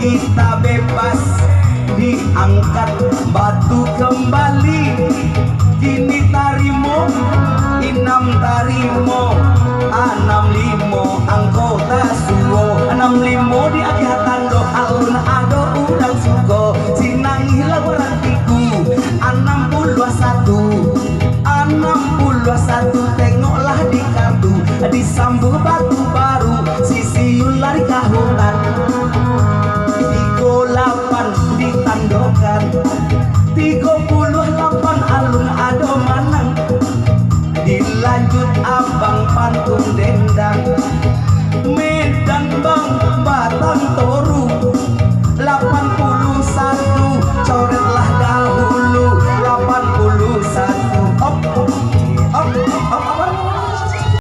kita bebas diangkat batu kembali. Kini tarimo inam tarimo anam limo anggota suwo anam limo di akhiratan do alun ado udang suko sinang hilang rantiku 61 tengoklah di kartu disambung batu baru sisi lari ke hutan 38 ditandokan 38 alun ado manang dilanjut abang pantun dendang